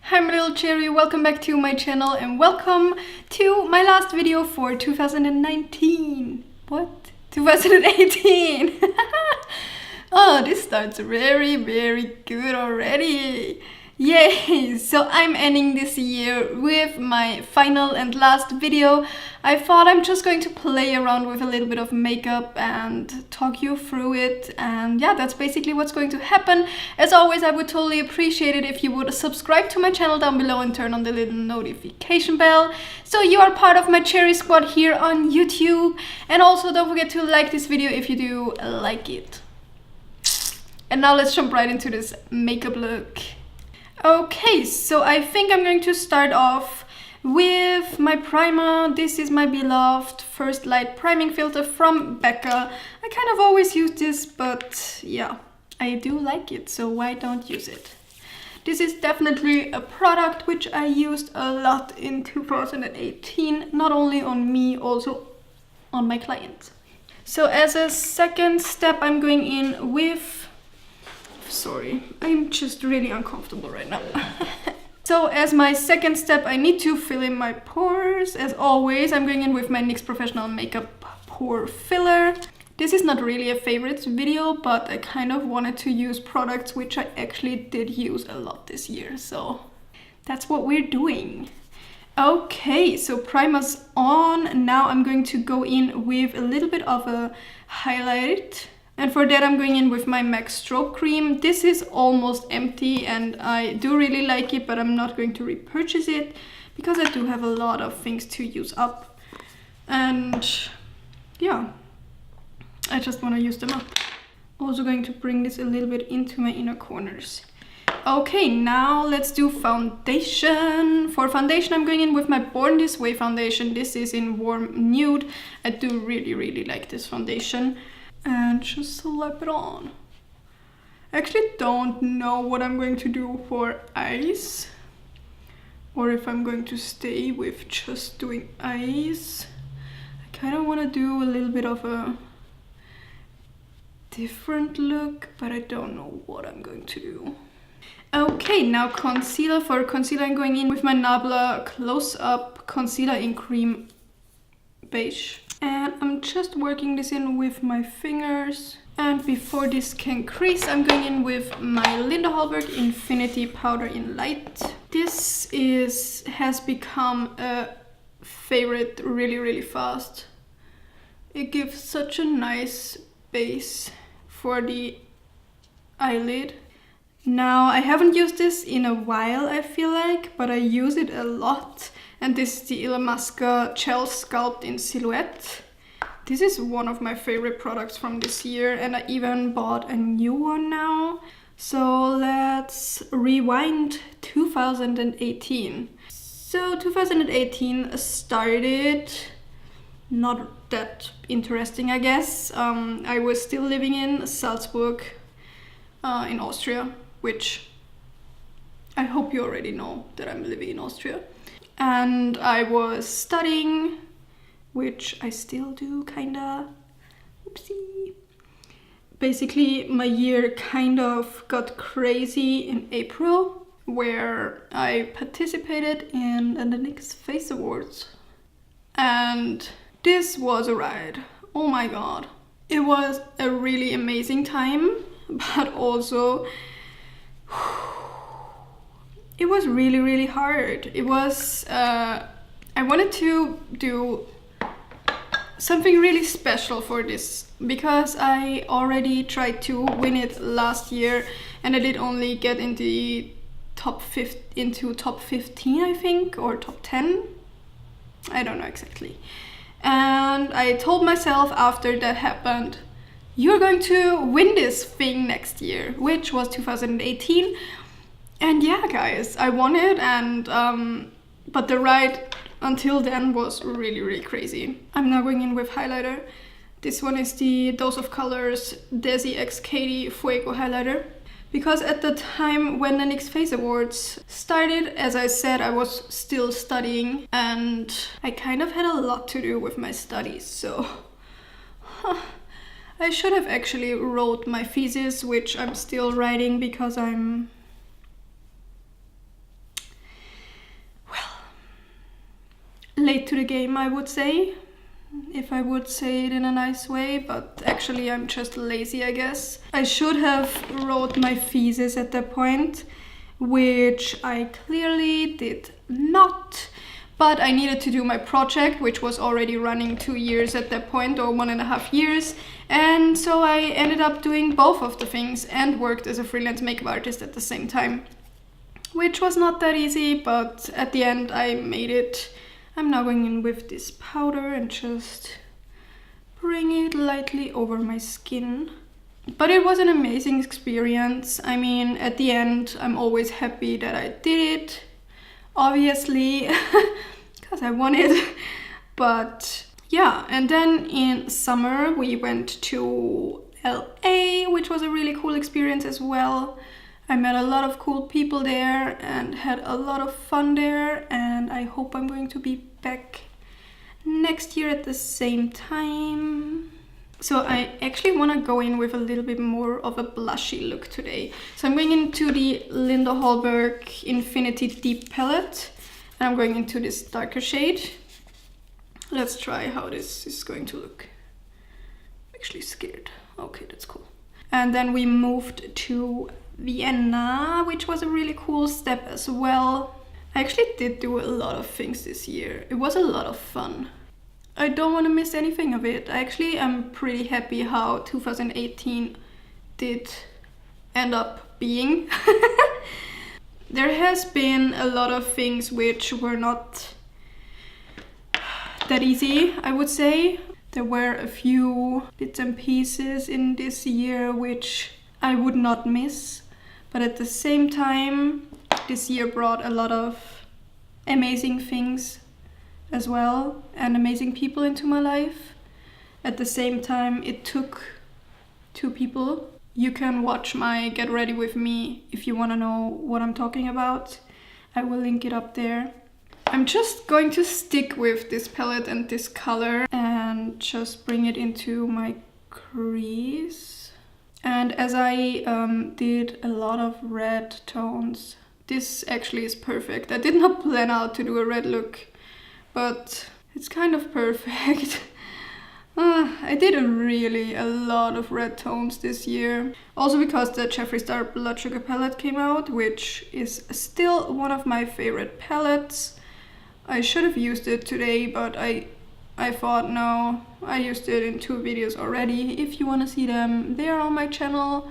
Hi my little cherry, welcome back to my channel and welcome to my last video for 2019. What? 2018! Oh, this starts very good already. Yay! So I'm ending this year with my final and last video. I thought I'm just going to play around with a little bit of makeup and talk you through it, and yeah, that's basically what's going to happen. As always, I would totally appreciate it if you would subscribe to my channel down below and turn on the little notification bell so you are part of my cherry squad here on YouTube. And also don't forget to like this video if you do like it. And now let's jump right into this makeup look. Okay, so I think I'm going to start off with my primer. This is my beloved First Light priming filter from Becca. I kind of always use this, but yeah, I do like it, so why don't use it? This is definitely a product which I used a lot in 2018, not only on me, also on my clients. So as a second step, I'm going in with... Sorry, I'm just really uncomfortable right now. So as my second step, I need to fill in my pores. As always, I'm going in with my NYX Professional Makeup Pore Filler. This is not really a favorites video, but I kind of wanted to use products which I actually did use a lot this year. So that's what we're doing. Okay, so primer's on. Now I'm going to go in with a little bit of a highlight. And for that I'm going in with my MAC Strobe Cream. This is almost empty and I do really like it, but I'm not going to repurchase it because I do have a lot of things to use up. And yeah, I just want to use them up. Also going to bring this a little bit into my inner corners. Okay, now let's do foundation. For foundation, I'm going in with my Born This Way foundation. This is in Warm Nude. I do really like this foundation. And just slap it on. I actually don't know what I'm going to do for eyes, or if I'm going to stay with just doing eyes. I kind of want to do a little bit of a different look, but I don't know what I'm going to do. Okay, now concealer. For concealer, I'm going in with my Nabla Close Up Concealer in Cream Beige. And I'm just working this in with my fingers. And before this can crease, I'm going in with my Linda Hallberg Infinity Powder in Light. This has become a favorite really fast. It gives such a nice base for the eyelid. Now, I haven't used this in a while, I feel like, but I use it a lot. And this is the Illamasqua Gel Sculpt in Silhouette. This is one of my favorite products from this year, and I even bought a new one now. So let's rewind 2018. So 2018 started not that interesting, I guess. I was still living in Salzburg in Austria, which I hope you already know that I'm living in Austria. And I was studying, which I still do, kinda. Oopsie. Basically, my year kind of got crazy in April, where I participated in the NYX Face Awards. And this was a ride. Oh my god. It was a really amazing time, but also it was really hard. It was, I wanted to do something really special for this because I already tried to win it last year and I did only get into top 15, I think, or top 10. I don't know exactly. And I told myself after that happened, you're going to win this thing next year, which was 2018. And yeah, guys, I won it, and but the ride until then was really crazy. I'm now going in with highlighter. This one is the Dose of Colors Desi X Katie Fuego highlighter. Because at the time when the NYX Face Awards started, as I said, I was still studying and I kind of had a lot to do with my studies, so I should have actually wrote my thesis, which I'm still writing because I'm late to the game, I would say, if I would say it in a nice way, but actually I'm just lazy, I guess. I should have wrote my thesis at that point, which I clearly did not. But I needed to do my project, which was already running 2 years at that point, or 1.5 years. And so I ended up doing both of the things and worked as a freelance makeup artist at the same time, which was not that easy, but at the end I made it. I'm now going in with this powder and just bring it lightly over my skin. But it was an amazing experience. I mean, at the end, I'm always happy that I did it. Obviously, because I won it. But yeah, and then in summer we went to LA, which was a really cool experience as well. I met a lot of cool people there and had a lot of fun there, and I hope I'm going to be back next year at the same time. So I actually want to go in with a little bit more of a blushy look today. So I'm going into the Linda Hallberg Infinity Deep palette, and I'm going into this darker shade. Let's try how this is going to look. I'm actually scared. Okay, that's cool. And then we moved to Vienna, which was a really cool step as well. I actually did do a lot of things this year. It was a lot of fun. I don't want to miss anything of it. Actually, I'm pretty happy how 2018 did end up being. There has been a lot of things which were not that easy, I would say. There were a few bits and pieces in this year which I would not miss. But at the same time, this year brought a lot of amazing things as well, and amazing people into my life. At the same time, it took 2 people. You can watch my Get Ready With Me if you want to know what I'm talking about. I will link it up there. I'm just going to stick with this palette and this color and just bring it into my crease. And as I did a lot of red tones, this actually is perfect. I did not plan out to do a red look, but it's kind of perfect. I did a lot of red tones this year. Also because the Jeffree Star Blood Sugar palette came out, which is still one of my favorite palettes. I should have used it today, but I thought no, I used it in 2 videos already. If you want to see them, they are on my channel.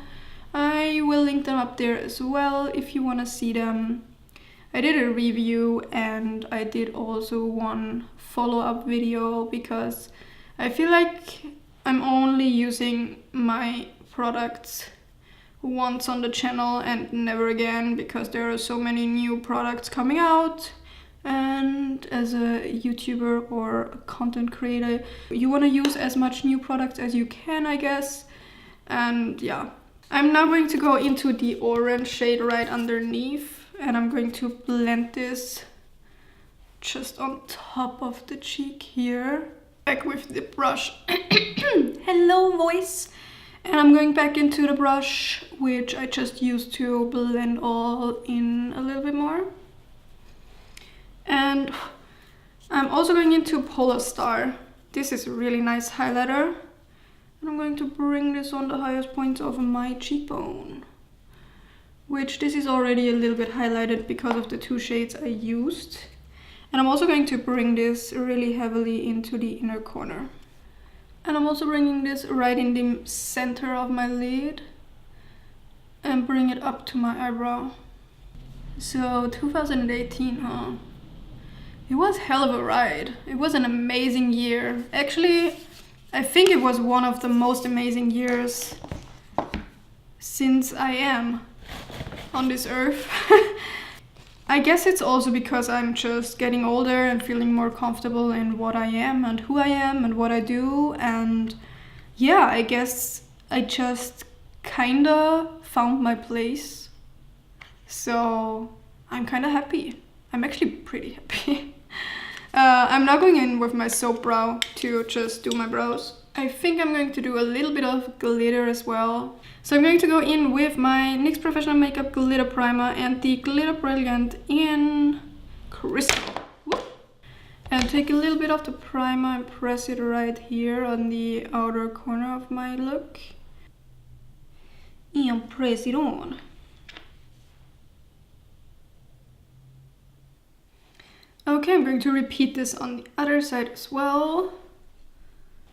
I will link them up there as well if you want to see them. I did a review and I did also one follow-up video because I feel like I'm only using my products once on the channel and never again, because there are so many new products coming out. And as a YouTuber or a content creator, you want to use as much new products as you can, I guess. And yeah, I'm now going to go into the orange shade right underneath, and I'm going to blend this just on top of the cheek here. Back with the brush. Hello, voice. And I'm going back into the brush, which I just used to blend all in a little bit more. And I'm also going into Polar Star. This is a really nice highlighter. And I'm going to bring this on the highest points of my cheekbone, which this is already a little bit highlighted because of the 2 shades I used. And I'm also going to bring this really heavily into the inner corner. And I'm also bringing this right in the center of my lid and bring it up to my eyebrow. So 2018, huh? It was hell of a ride. It was an amazing year. Actually, I think it was one of the most amazing years since I am on this earth. I guess it's also because I'm just getting older and feeling more comfortable in what I am and who I am and what I do. And yeah, I guess I just kinda found my place. So I'm kinda happy. I'm actually pretty happy. I'm now going in with my soap brow to just do my brows. I think I'm going to do a little bit of glitter as well. So I'm going to go in with my NYX Professional Makeup Glitter Primer and the Glitter Brilliant in Crystal. Whoop. And take a little bit of the primer and press it right here on the outer corner of my look. And press it on. Okay, I'm going to repeat this on the other side as well.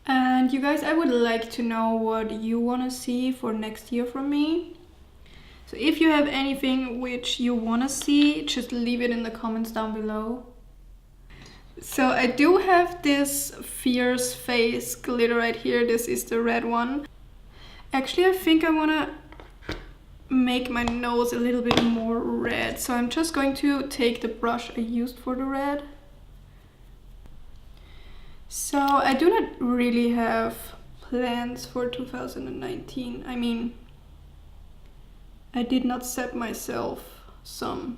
And you guys, I would like to know what you want to see for next year from me. So if you have anything which you want to see, just leave it in the comments down below. So I do have this Fierce Face glitter right here. This is the red one. Actually, I think I want to make my nose a little bit more red. So I'm just going to take the brush I used for the red. So I do not really have plans for 2019. I mean, I did not set myself some...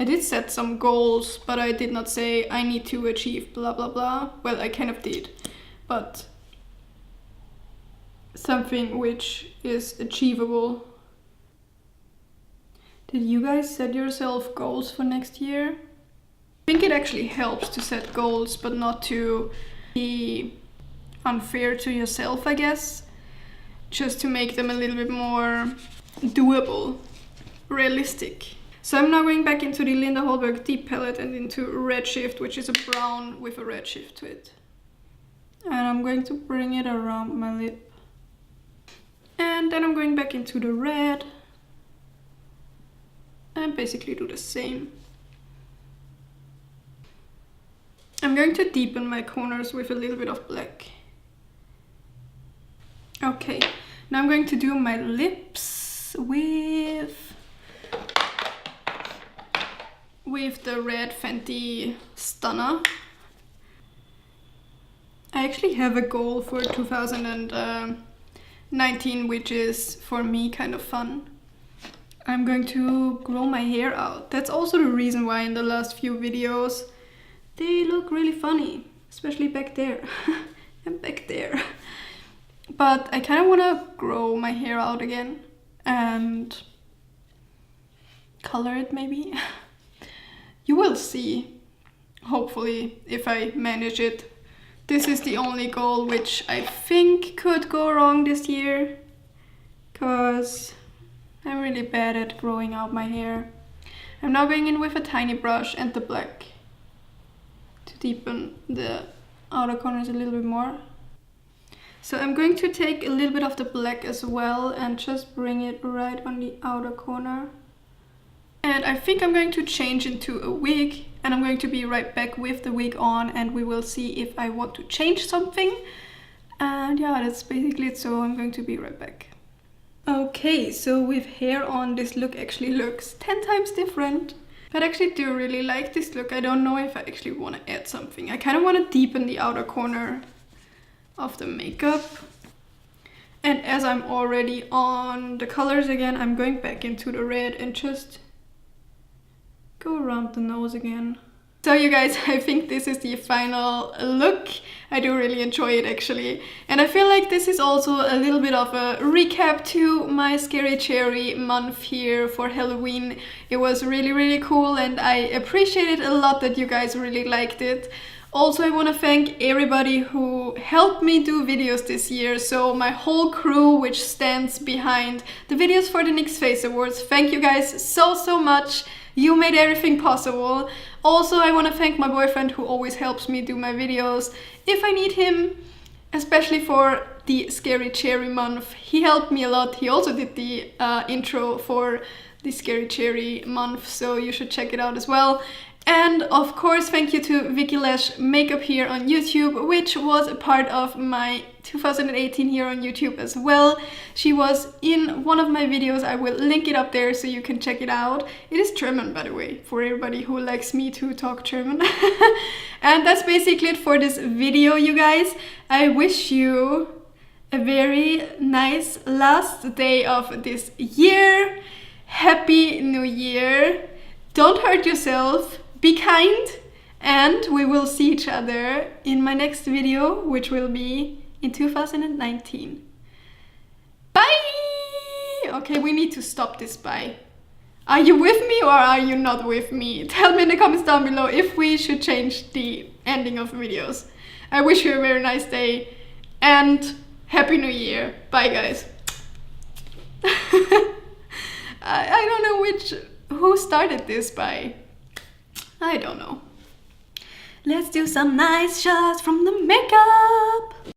I did set some goals, but I did not say I need to achieve blah blah blah. Well, I kind of did, but something which is achievable. Did you guys set yourself goals for next year? I think it actually helps to set goals, but not to be unfair to yourself, I guess. Just to make them a little bit more doable, realistic. So I'm now going back into the Linda Hallberg Deep Palette and into Redshift, which is a brown with a redshift to it. And I'm going to bring it around my lip. And then I'm going back into the red. And basically do the same. I'm going to deepen my corners with a little bit of black. Okay, now I'm going to do my lips with the red Fenty Stunner. I actually have a goal for 2019, which is for me kind of fun. I'm going to grow my hair out. That's also the reason why in the last few videos they look really funny, especially back there and back there. But I kind of want to grow my hair out again and color it maybe. You will see, hopefully, if I manage it. This is the only goal which I think could go wrong this year, because I'm really bad at growing out my hair. I'm now going in with a tiny brush and the black to deepen the outer corners a little bit more. So I'm going to take a little bit of the black as well and just bring it right on the outer corner. And I think I'm going to change into a wig, and I'm going to be right back with the wig on, and we will see if I want to change something. And yeah, that's basically it, so I'm going to be right back. Okay, so with hair on, this look actually looks 10 times different. But I actually do really like this look. I don't know if I actually want to add something. I kind of want to deepen the outer corner of the makeup. And as I'm already on the colors again, I'm going back into the red and just go around the nose again. So you guys, I think this is the final look. I do really enjoy it actually. And I feel like this is also a little bit of a recap to my Scary Cherry month here for Halloween. It was really, really cool, and I appreciate it a lot that you guys really liked it. Also, I want to thank everybody who helped me do videos this year. So my whole crew, which stands behind the videos for the NYX Face Awards. Thank you guys so much. You made everything possible. Also, I want to thank my boyfriend who always helps me do my videos if I need him, especially for the Scary Cherry month. He helped me a lot. He also did the intro for the Scary Cherry month, so you should check it out as well. And of course, thank you to Vicky Lash Makeup here on YouTube, which was a part of my 2018 here on YouTube as well. She was in one of my videos. I will link it up there so you can check it out. It is German, by the way, for everybody who likes me to talk German. And that's basically it for this video, you guys. I wish you a very nice last day of this year. Happy New Year. Don't hurt yourself. Be kind, and we will see each other in my next video, which will be in 2019. Bye! Okay, we need to stop this bye. Are you with me or are you not with me? Tell me in the comments down below if we should change the ending of videos. I wish you a very nice day and Happy New Year. Bye guys. I don't know who started this by. I don't know. Let's do some nice shots from the makeup.